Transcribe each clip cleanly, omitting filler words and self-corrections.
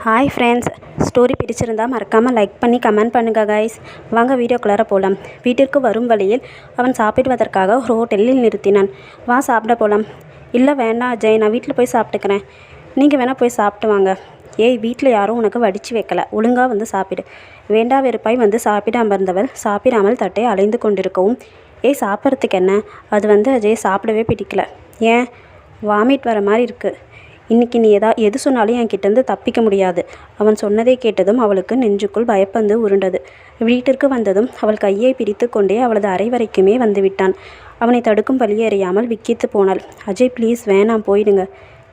Hi friends, story பிடிச்சிருந்தால் மறக்காமல் like பண்ணி கமெண்ட் பண்ணுங்கள் கைஸ். வாங்க வீடியோக்குள்ளார போகலாம். வீட்டிற்கு வரும் வழியில் அவன் சாப்பிடுவதற்காக ஒரு ஹோட்டலில் நிறுத்தினான். வா சாப்பிட போகலாம். இல்லை வேண்டாம் அஜய், நான் வீட்டில் போய் சாப்பிட்டுக்கிறேன். நீங்கள் வேணால் போய் சாப்பிட்டு வாங்க. ஏய், வீட்டில் யாரும் உனக்கு வடித்து வைக்கல, ஒழுங்காக வந்து சாப்பிடு. வேண்டா வெறுப்பாய் வந்து சாப்பிட அமர்ந்தவள் சாப்பிடாமல் தட்டை அலைந்து கொண்டிருக்கவும், ஏய் சாப்பிட்றதுக்கு என்ன? அது அஜய் சாப்பிடவே பிடிக்கல. ஏன்? வாமிட் வர மாதிரி இருக்குது. இன்றைக்கி நீ எது சொன்னாலும் என்கிட்டேருந்து தப்பிக்க முடியாது. அவன் சொன்னதை கேட்டதும் அவளுக்கு நெஞ்சுக்குள் பயப்பந்து உருண்டது. வீட்டிற்கு வந்ததும் அவள் கையை பிடித்து கொண்டே அவளது அறை வரைக்குமே வந்துவிட்டான். அவனை தடுக்கும் வழியே அறியாமல் விக்கித்து போனாள். அஜய் ப்ளீஸ் வேணாம், போயிடுங்க.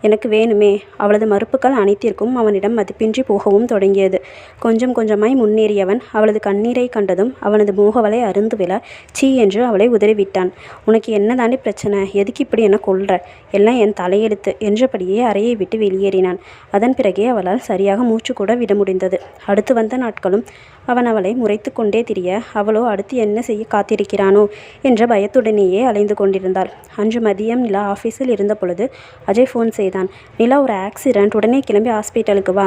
எனக்கு வேணுமே. அவளது மறுப்புகள் அனைத்திற்கும் அவனிடம் மதிப்பின்றி போகவும் தொடங்கியது. கொஞ்சம் கொஞ்சமாய் முன்னேறியவன் அவளது கண்ணீரை கண்டதும் அவனது மோகவலை அருந்து விழ சீ என்று அவளை உதறிவிட்டான். உனக்கு என்ன தாண்டி பிரச்சனை? எதுக்கு இப்படி என்ன கொல்ற? எல்லாம் என் தலையெழுத்து என்றபடியே அறையை விட்டு வெளியேறினான். அதன் பிறகே அவளால் சரியாக மூச்சு கூட விட முடிந்தது. அடுத்து வந்த நாட்களும் அவன் அவளை முறைத்து கொண்டே திரிய, அவளோ அடுத்து என்ன செய்ய காத்திருக்கிறானோ என்ற பயத்துடனேயே அலைந்து கொண்டிருந்தாள். அன்று மதியம் நிலா ஆஃபீஸில் இருந்த பொழுது அஜய் ஃபோன் செய்தான். நிலா, ஒரு ஆக்சிடெண்ட், உடனே கிளம்பி ஹாஸ்பிட்டலுக்கு வா.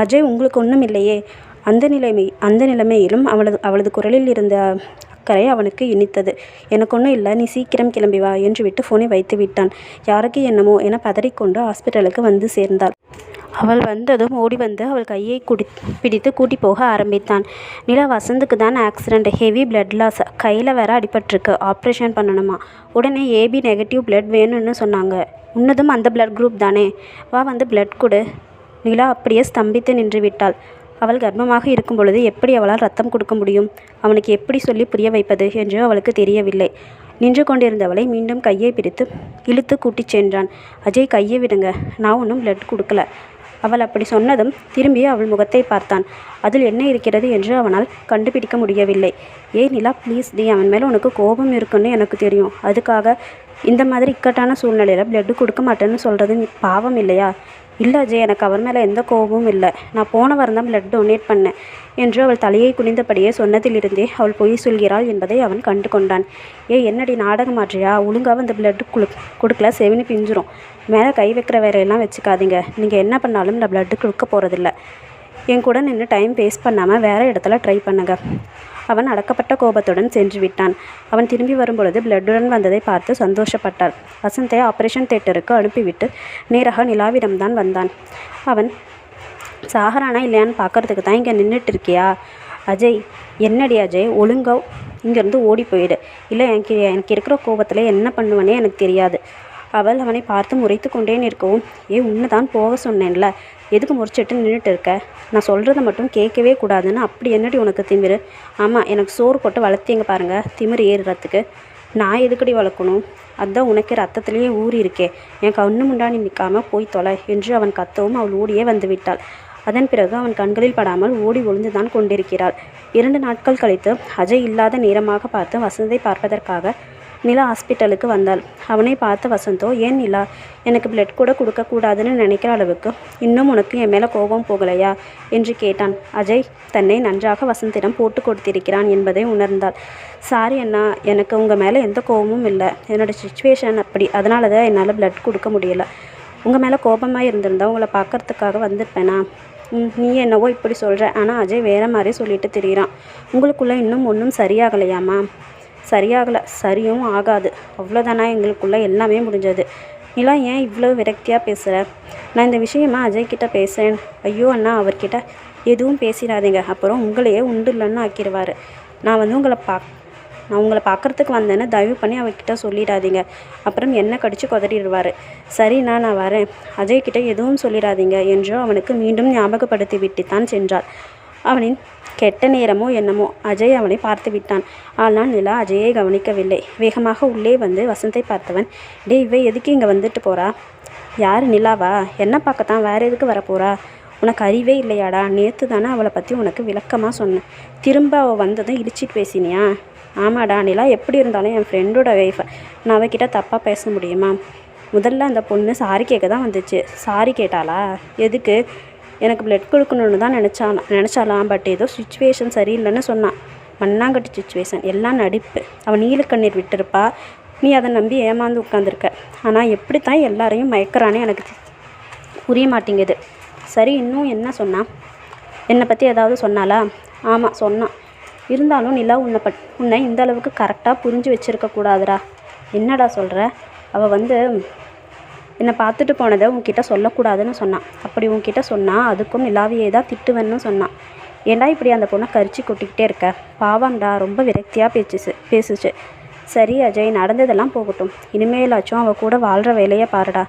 அஜய், உங்களுக்கு ஒன்றும் இல்லையே? அந்த நிலைமையிலும் அவளது குரலில் இருந்த அக்கறை அவனுக்கு இனித்தது. எனக்கு ஒன்றும் இல்லை, நீ சீக்கிரம் கிளம்பி வா என்று விட்டு ஃபோனை வைத்து விட்டான். யாருக்கு என்னமோ என பதறிக்கொண்டு ஹாஸ்பிட்டலுக்கு வந்து சேர்ந்தாள். அவள் வந்ததும் ஓடி வந்து அவள் கையை பிடித்து கூட்டி போக ஆரம்பித்தான். நிலா, வசந்துக்கு தான் ஆக்சிடெண்ட், ஹெவி பிளட் லாஸ், கையில் வேற அடிபட்டிருக்கு, ஆப்ரேஷன் பண்ணணுமா? உடனே ஏபி நெகட்டிவ் பிளட் வேணும்னு சொன்னாங்க. உன்னதும் அந்த பிளட் குரூப் தானே? வா வந்து பிளட் கொடு. நிலா அப்படியே ஸ்தம்பித்து நின்று விட்டாள். அவள் கர்ப்பமாக இருக்கும் பொழுது எப்படி அவளால் ரத்தம் கொடுக்க முடியும்? அவனுக்கு எப்படி சொல்லி புரிய வைப்பது என்று அவளுக்கு தெரியவில்லை. நின்று கொண்டிருந்தவளை மீண்டும் கையை பிடித்து இழுத்து கூட்டிச் சென்றான். அஜய், கையை விடுங்க, நான் ஒன்றும் பிளட் கொடுக்கல. அவள் அப்படி சொன்னதும் திரும்பி அவள் முகத்தை பார்த்தான். அதில் என்ன இருக்கிறது என்று அவனால் கண்டுபிடிக்க முடியவில்லை. ஏய் நிலா, ப்ளீஸ் டி, அவன் மேலே உனக்கு கோபம் இருக்குன்னு எனக்கு தெரியும். அதுக்காக இந்த மாதிரி இக்கட்டான சூழ்நிலையில் பிளட்டு கொடுக்க மாட்டேன்னு சொல்கிறது பாவம் இல்லையா? இல்லை அஜய், எனக்கு அவர் மேலே எந்த கோபமும் இல்லை. நான் போன வாரம் தான் பிளட் டொனேட் பண்ணேன் என்று அவள் தலையை குனிந்தபடியே சொன்னதிலிருந்தே அவள் பொய் சொல்கிறாள் என்பதை அவன் கண்டு கொண்டான். என்னடி நாடகம் ஆற்றியா? ஒழுங்காக அந்த பிளட்டு கொடுக்கல, செவினி பிஞ்சிரும். மேலே கை வைக்கிற வேலையெல்லாம் வச்சுக்காதீங்க. நீங்கள் என்ன பண்ணாலும் நான் பிளட்டு கொடுக்க போகிறதில்ல. என் கூட நின்று டைம் வேஸ்ட் பண்ணாமல் வேறு இடத்துல ட்ரை பண்ணுங்க. அவன் அடக்கப்பட்ட கோபத்துடன் சென்று விட்டான். அவன் திரும்பி வரும்பொழுது பிளட்டுடன் வந்ததை பார்த்து சந்தோஷப்பட்டாள். வசந்தை ஆப்ரேஷன் தியேட்டருக்கு அனுப்பிவிட்டு நேராக நிலாவிடம்தான் வந்தான். அவன் சாகரானா இல்லையான்னு பார்க்கறதுக்கு தான் இங்கே நின்றுட்டு இருக்கியா? அஜய், என்னடி அஜய், ஒழுங்கா இங்கேருந்து ஓடி போயிடு. இல்லை எனக்கு இருக்கிற கோபத்தில் என்ன பண்ணுவனே எனக்கு தெரியாது. அவள் அவனை பார்த்து முறைத்து கொண்டே நிற்கவும், உன்னை தான் போக சொன்னேன்ல, எதுக்கு முறிச்சிட்டு நின்றுட்டு இருக்க? நான் சொல்கிறத மட்டும் கேட்கவே கூடாதுன்னு அப்படி என்னடி உனக்கு திமிரு? ஆமாம், எனக்கு சோறு போட்டு வளர்த்திங்க பாருங்கள், திமிரு ஏறுறதுக்கு. நான் எதுக்கடி வளர்க்கணும்? அதுதான் உனக்கு ரத்தத்திலேயே ஊறி இருக்கே. என் கண்ணு முன்னாடி நிற்காமல் போய் தொலை என்று அவன் கத்தவும் அவள் ஓடியே வந்து விட்டாள். அதன் பிறகு அவன் கண்களில் படாமல் ஓடி ஒளிந்துதான் கொண்டிருக்கிறாள். 2 நாட்கள் கழித்து அஜய் இல்லாத நேரமாக பார்த்து வசந்தை பார்ப்பதற்காக நிலா ஹாஸ்பிட்டலுக்கு வந்தாள். அவனை பார்த்த வசந்தோ, ஏன் நிலா, எனக்கு பிளட் கூட கொடுக்கக்கூடாதுன்னு நினைக்கிற அளவுக்கு இன்னும் உனக்கு என் மேலே கோபம் போகலையா என்று கேட்டான். அஜய் தன்னை நன்றாக வசந்திடம் போட்டு கொடுத்திருக்கிறான் என்பதை உணர்ந்தாள். சாரி அண்ணா, எனக்கு உங்கள் மேலே எந்த கோபமும் இல்லை. என்னோடய சுச்சுவேஷன் அப்படி, அதனால தான் என்னால் பிளட் கொடுக்க முடியலை. உங்கள் மேலே கோபமாக இருந்திருந்தால் உங்களை பார்க்கறதுக்காக வந்திருப்பேனா? நீ என்னவோ இப்படி சொல்கிற, ஆனால் அஜய் வேறு மாதிரி சொல்லிட்டு தெரியுறான். உங்களுக்குள்ளே இன்னும் ஒன்றும் சரியாகலையாம்மா? சரியாகலை, சரியும் ஆகாது, அவ்வளோதானா? எங்களுக்குள்ளே எல்லாமே முடிஞ்சது. நிலா, ஏன் இவ்வளோ விரக்தியாக பேசுகிற? நான் இந்த விஷயமா அஜய்கிட்ட பேசுகிறேன். ஐயோ அண்ணா, அவர்கிட்ட எதுவும் பேசிடாதீங்க, அப்புறம் உங்களையே உண்டு இல்லைன்னு ஆக்கிடுவார். நான் உங்களை பார்க்குறதுக்கு வந்தேன்னு தயவு பண்ணி அவர்கிட்ட சொல்லிடாதீங்க, அப்புறம் என்ன கடிச்சு கொதறிடுவார். சரிண்ணா, நான் வரேன். அஜய்கிட்ட எதுவும் சொல்லிடாதீங்க என்று அவனுக்கு மீண்டும் ஞாபகப்படுத்தி விட்டுத்தான் சென்றாள். அவனின் கெட்ட நேரமோ என்னமோ அஜய் அவனை பார்த்து விட்டான். ஆனால் நிலா அஜயை கவனிக்கவில்லை. வேகமாக உள்ளே வந்து வசந்தை பார்த்தவன், இவ எதுக்கு இங்கே வந்துட்டு போகிறா? யார், நிலாவா? என்ன பார்க்கத்தான், வேறு எதுக்கு வரப்போகிறா? உனக்கு அறிவே இல்லையாடா? நேற்று தானே அவளை பற்றி உனக்கு விளக்கமாக சொன்னேன். திரும்ப அவள் வந்ததும் இடிச்சிட்டு பேசினியா? ஆமாடா, நிலா எப்படி இருந்தாலும் என் ஃப்ரெண்டோட ஒய்ஃபை நான் அவகிட்ட தப்பாக பேச முடியுமா? முதல்ல அந்த பொண்ணு சாரி கேட்க தான் வந்துச்சு. சாரி கேட்டாளா? எதுக்கு? எனக்கு பிளட் கொடுக்கணுன்னு தான் நினச்சாலாம். பட் ஏதோ சுச்சுவேஷன் சரியில்லைன்னு சொன்னான். மண்ணாங்கட்டி சுச்சுவேஷன், எல்லாம் நடிப்பு. அவன் நீலக்கண்ணீர் விட்டுருப்பா, நீ அதை நம்பி ஏமாந்து உட்காந்துருக்க. ஆனால் எப்படி தான் எல்லாரையும் மயக்கிறானே எனக்கு புரிய மாட்டேங்குது. சரி, இன்னும் என்ன சொன்னா? என்னை பற்றி ஏதாவது சொன்னாளா? ஆமாம் சொன்னான். இருந்தாலும் நிலா உன்னை இந்த அளவுக்கு கரெக்டாக புரிஞ்சு வச்சுருக்கக்கூடாதுடா. என்னடா சொல்கிற? அவள் என்னை பார்த்துட்டு போனதை உன்கிட்ட சொல்லக்கூடாதுன்னு சொன்னான். அப்படி உன்கிட்ட சொன்னால் அதுக்கும் நிலாவையே தான் திட்டுவேன்னு சொன்னான். ஏண்டா இப்படி அந்த பொண்ணை கரிச்சு கொட்டிக்கிட்டே இருக்க? பாவம்டா, ரொம்ப விரக்தியாக பேசுச்சு. சரி அஜய், நடந்ததெல்லாம் போகட்டும். இனிமேலாச்சும் அவள் கூட வாழ்கிற வேலையை பாருடா.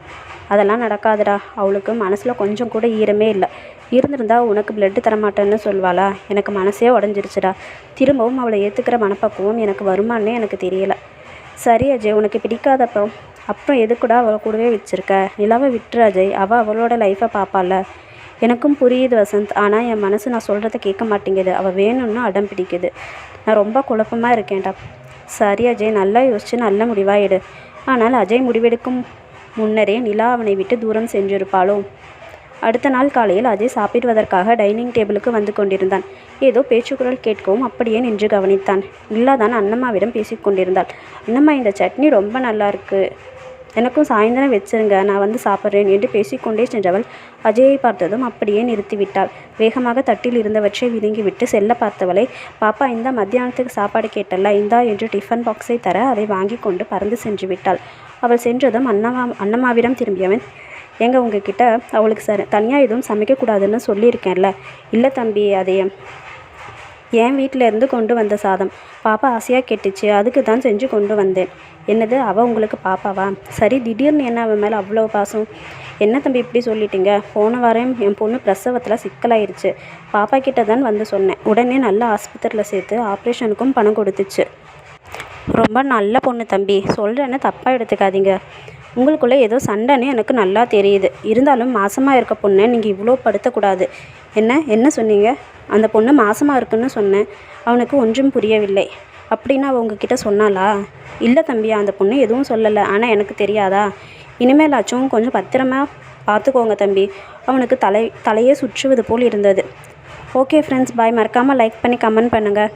அதெல்லாம் நடக்காதுடா. அவளுக்கு மனசில் கொஞ்சம் கூட ஈரமே இல்லை. இருந்திருந்தா உனக்கு பிளட்டு தரமாட்டேன்னு சொல்வாளா? எனக்கு மனசே உடஞ்சிருச்சுடா. திரும்பவும் அவளை ஏற்றுக்கிற மனப்பக்குவம் எனக்கு வருமானே எனக்கு தெரியலை. சரி அஜய், உனக்கு அப்புறம் எதுக்கூட அவளை கூடவே வச்சுருக்க? நிலாவை விட்டுரு அஜய், அவளோட லைஃப்பை பார்ப்பாள்ல. எனக்கும் புரியுது வசந்த், ஆனால் என் மனசு நான் சொல்கிறத கேட்க மாட்டேங்குது. அவள் வேணும்னு அடம் பிடிக்குது. நான் ரொம்ப குழப்பமாக இருக்கேன்டா. சரி அஜய், நல்லா யோசிச்சு நல்ல முடிவாக எடு. ஆனால் அஜய் முடிவெடுக்கும் முன்னரே நிலா அவனை விட்டு தூரம் சென்றிருப்பாளோ? அடுத்த நாள் காலையில் அஜய் சாப்பிடுவதற்காக டைனிங் டேபிளுக்கு வந்து கொண்டிருந்தான். ஏதோ பேச்சுக்குரல் கேட்கவும் அப்படியே நின்று கவனித்தான். நிலா தான் அண்ணம்மாவிடம் பேசிக்கொண்டிருந்தாள். அண்ணம்மா, இந்த சட்னி ரொம்ப நல்லா இருக்குது, எனக்கும் சாயந்தரம் வச்சிருங்க, நான் சாப்பிட்றேன் என்று பேசிக்கொண்டே சென்றவள் அஜயை பார்த்ததும் அப்படியே நிறுத்திவிட்டாள். வேகமாக தட்டில் இருந்தவற்றை விழுங்கிவிட்டு செல்ல பார்த்தவளை, பாப்பா இந்த மத்தியானத்துக்கு சாப்பாடு கேட்டல்ல, இந்தா என்று டிஃபன் பாக்ஸை தர அதை வாங்கி கொண்டு பறந்து சென்று விட்டாள். அவள் சென்றதும் அண்ணம்மாவிடம் திரும்பியவன், ஏங்க உங்ககிட்ட அவளுக்கு தனியாக எதுவும் சமைக்கக்கூடாதுன்னு சொல்லியிருக்கேன்ல? இல்லை தம்பி, அதையே என் வீட்டிலேருந்து கொண்டு வந்த சாதம் பாப்பா ஆசையாக கேட்டுச்சு, அதுக்கு தான் செஞ்சு கொண்டு வந்தேன். என்னது, அவள் உங்களுக்கு பாப்பாவா? சரி, திடீர்னு என்ன அவன் மேலே அவ்வளோ பாசம்? என்ன தம்பி இப்படி சொல்லிட்டீங்க? போன வாரம் என் பொண்ணு பிரசவத்தில் சிக்கலாயிருச்சு. பாப்பா கிட்ட தான் சொன்னேன். உடனே நல்ல ஆஸ்பத்திரியில் சேர்த்து ஆப்ரேஷனுக்கும் பணம் கொடுத்துச்சு. ரொம்ப நல்ல பொண்ணு தம்பி, சொல்கிறேன்னு தப்பாக எடுத்துக்காதீங்க. உங்களுக்குள்ளே ஏதோ சண்டைன்னு எனக்கு நல்லா தெரியுது. இருந்தாலும் மாசமாக இருக்க பொண்ணை நீங்கள் இவ்வளோ படுத்தக்கூடாது. என்ன சொன்னீங்க? அந்த பொண்ணு மாசமாக இருக்குன்னு சொன்னேன். அவனுக்கு ஒன்றும் புரியவில்லை. அப்படின்னு அவள் உங்ககிட்ட சொன்னாளா? இல்லை தம்பி, அந்த பொண்ணு எதுவும் சொல்லலை. ஆனால் எனக்கு தெரியாதா? இனிமேலாச்சும் கொஞ்சம் பத்திரமா பார்த்துக்கோங்க தம்பி. அவனுக்கு தலையே சுற்றுவது போல் இருந்தது. ஓகே ஃப்ரெண்ட்ஸ், பாய். மறக்காமல் லைக் பண்ணி கமெண்ட் பண்ணுங்கள்.